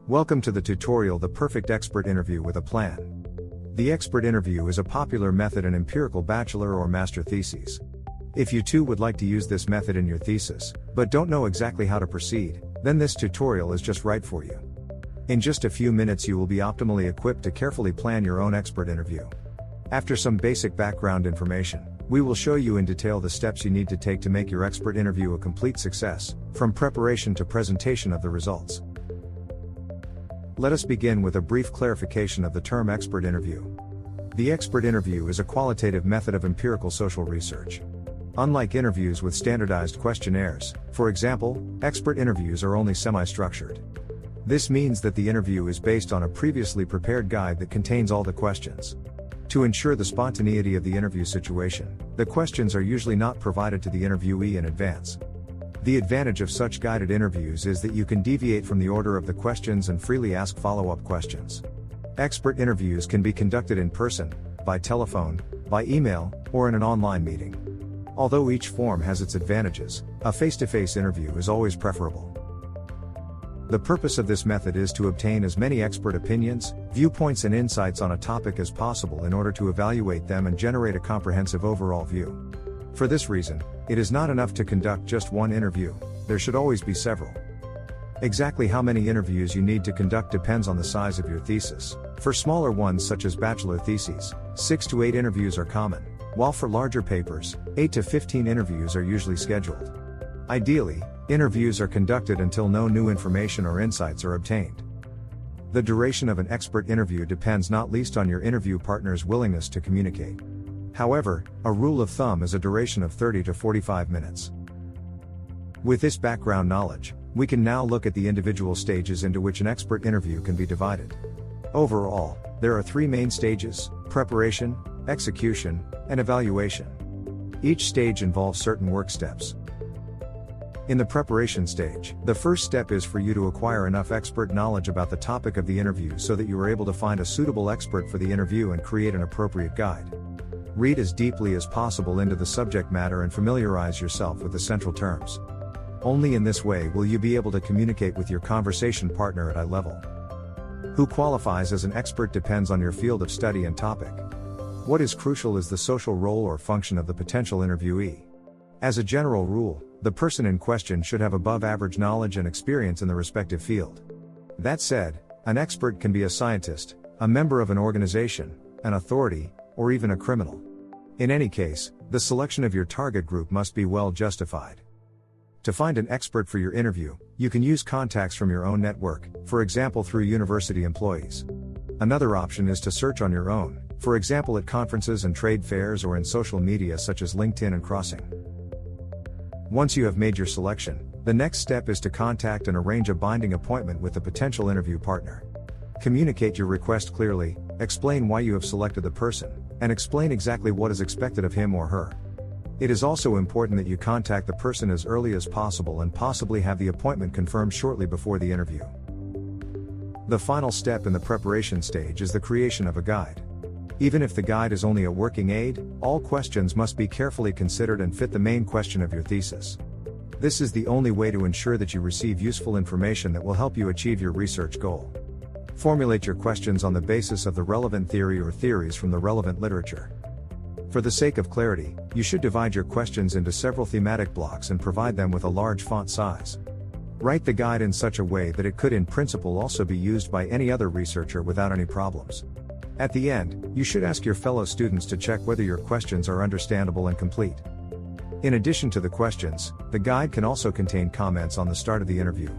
Welcome to the tutorial The Perfect Expert Interview with a Plan. The expert interview is a popular method in empirical bachelor or master theses. If you too would like to use this method in your thesis, but don't know exactly how to proceed, then this tutorial is just right for you. In just a few minutes you will be optimally equipped to carefully plan your own expert interview. After some basic background information, we will show you in detail the steps you need to take to make your expert interview a complete success, from preparation to presentation of the results. Let us begin with a brief clarification of the term expert interview. The expert interview is a qualitative method of empirical social research. Unlike interviews with standardized questionnaires, for example, expert interviews are only semi-structured. This means that the interview is based on a previously prepared guide that contains all the questions. To ensure the spontaneity of the interview situation, the questions are usually not provided to the interviewee in advance. The advantage of such guided interviews is that you can deviate from the order of the questions and freely ask follow-up questions. Expert interviews can be conducted in person, by telephone, by email, or in an online meeting. Although each form has its advantages, a face-to-face interview is always preferable. The purpose of this method is to obtain as many expert opinions, viewpoints and insights on a topic as possible in order to evaluate them and generate a comprehensive overall view. For this reason, it is not enough to conduct just one interview, there should always be several. Exactly how many interviews you need to conduct depends on the size of your thesis. For smaller ones such as bachelor theses, 6 to 8 interviews are common, while for larger papers, 8 to 15 interviews are usually scheduled. Ideally, interviews are conducted until no new information or insights are obtained. The duration of an expert interview depends not least on your interview partner's willingness to communicate. However, a rule of thumb is a duration of 30 to 45 minutes. With this background knowledge, we can now look at the individual stages into which an expert interview can be divided. Overall, there are 3 main stages: preparation, execution, and evaluation. Each stage involves certain work steps. In the preparation stage, the first step is for you to acquire enough expert knowledge about the topic of the interview so that you are able to find a suitable expert for the interview and create an appropriate guide. Read as deeply as possible into the subject matter and familiarize yourself with the central terms. Only in this way will you be able to communicate with your conversation partner at eye level. Who qualifies as an expert depends on your field of study and topic. What is crucial is the social role or function of the potential interviewee. As a general rule, the person in question should have above average knowledge and experience in the respective field. That said, an expert can be a scientist, a member of an organization, an authority, or even a criminal. In any case, the selection of your target group must be well justified. To find an expert for your interview, you can use contacts from your own network, for example through university employees. Another option is to search on your own, for example at conferences and trade fairs or in social media such as LinkedIn and Crossing. Once you have made your selection, the next step is to contact and arrange a binding appointment with the potential interview partner. Communicate your request clearly, explain why you have selected the person, and explain exactly what is expected of him or her. It is also important that you contact the person as early as possible and possibly have the appointment confirmed shortly before the interview. The final step in the preparation stage is the creation of a guide. Even if the guide is only a working aid, all questions must be carefully considered and fit the main question of your thesis. This is the only way to ensure that you receive useful information that will help you achieve your research goal. Formulate your questions on the basis of the relevant theory or theories from the relevant literature. For the sake of clarity, you should divide your questions into several thematic blocks and provide them with a large font size. Write the guide in such a way that it could in principle also be used by any other researcher without any problems. At the end, you should ask your fellow students to check whether your questions are understandable and complete. In addition to the questions, the guide can also contain comments on the start of the interview.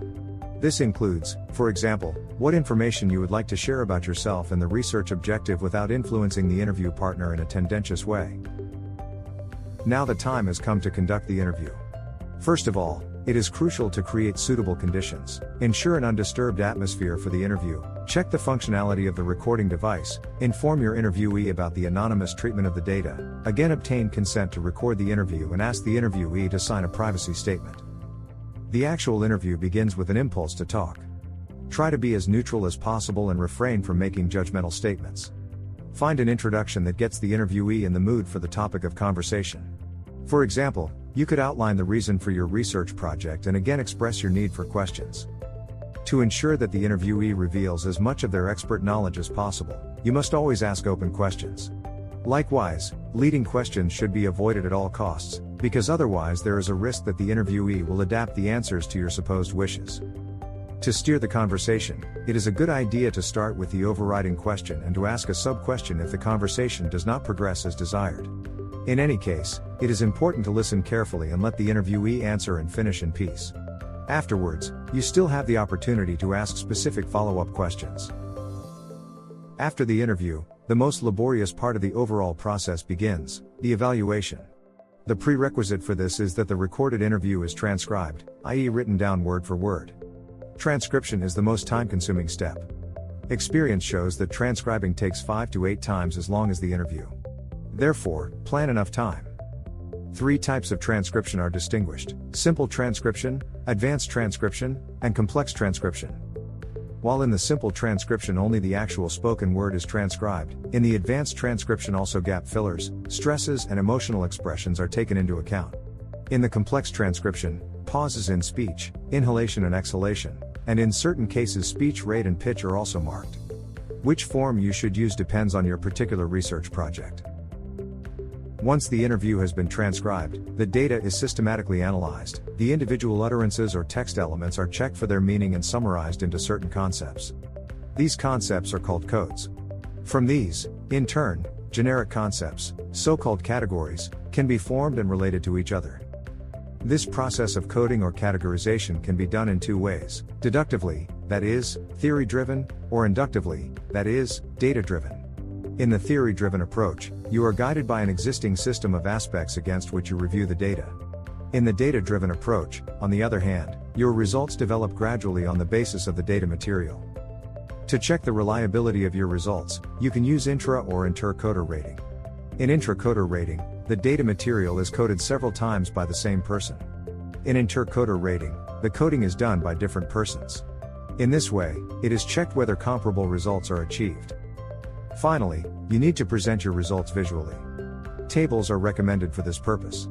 This includes, for example, what information you would like to share about yourself and the research objective without influencing the interview partner in a tendentious way. Now the time has come to conduct the interview. First of all, it is crucial to create suitable conditions, ensure an undisturbed atmosphere for the interview, check the functionality of the recording device, inform your interviewee about the anonymous treatment of the data, again obtain consent to record the interview and ask the interviewee to sign a privacy statement. The actual interview begins with an impulse to talk. Try to be as neutral as possible and refrain from making judgmental statements. Find an introduction that gets the interviewee in the mood for the topic of conversation. For example, you could outline the reason for your research project and again express your need for questions. To ensure that the interviewee reveals as much of their expert knowledge as possible, you must always ask open questions. Likewise, leading questions should be avoided at all costs, because otherwise there is a risk that the interviewee will adapt the answers to your supposed wishes. To steer the conversation, it is a good idea to start with the overriding question and to ask a sub-question if the conversation does not progress as desired. In any case, it is important to listen carefully and let the interviewee answer and finish in peace. Afterwards, you still have the opportunity to ask specific follow-up questions. After the interview, the most laborious part of the overall process begins, the evaluation. The prerequisite for this is that the recorded interview is transcribed, i.e. written down word for word. Transcription is the most time-consuming step. Experience shows that transcribing takes 5 to 8 times as long as the interview. Therefore, plan enough time. 3 types of transcription are distinguished: simple transcription, advanced transcription, and complex transcription. While in the simple transcription only the actual spoken word is transcribed, in the advanced transcription also gap fillers, stresses and emotional expressions are taken into account. In the complex transcription, pauses in speech, inhalation and exhalation, and in certain cases speech rate and pitch are also marked. Which form you should use depends on your particular research project. Once the interview has been transcribed, the data is systematically analyzed, the individual utterances or text elements are checked for their meaning and summarized into certain concepts. These concepts are called codes. From these, in turn, generic concepts, so-called categories, can be formed and related to each other. This process of coding or categorization can be done in 2 ways: deductively, that is, theory-driven, or inductively, that is, data-driven. In the theory-driven approach, you are guided by an existing system of aspects against which you review the data. In the data-driven approach, on the other hand, your results develop gradually on the basis of the data material. To check the reliability of your results, you can use intra or inter-coder rating. In intra-coder rating, the data material is coded several times by the same person. In inter-coder rating, the coding is done by different persons. In this way, it is checked whether comparable results are achieved. Finally, you need to present your results visually. Tables are recommended for this purpose.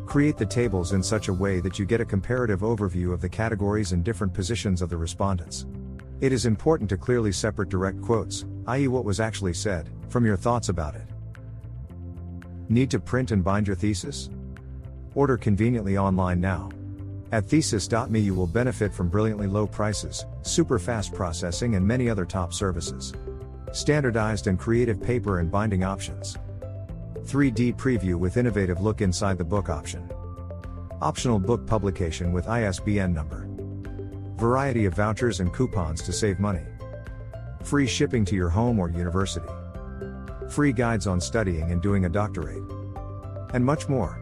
Create the tables in such a way that you get a comparative overview of the categories and different positions of the respondents. It is important to clearly separate direct quotes, i.e. what was actually said, from your thoughts about it. Need to print and bind your thesis? Order conveniently online now. At thesis.me you will benefit from brilliantly low prices, super fast processing and many other top services. Standardized and creative paper and binding options. 3D preview with innovative look inside the book option. Optional book publication with ISBN number. Variety of vouchers and coupons to save money. Free shipping to your home or university. Free guides on studying and doing a doctorate. And much more.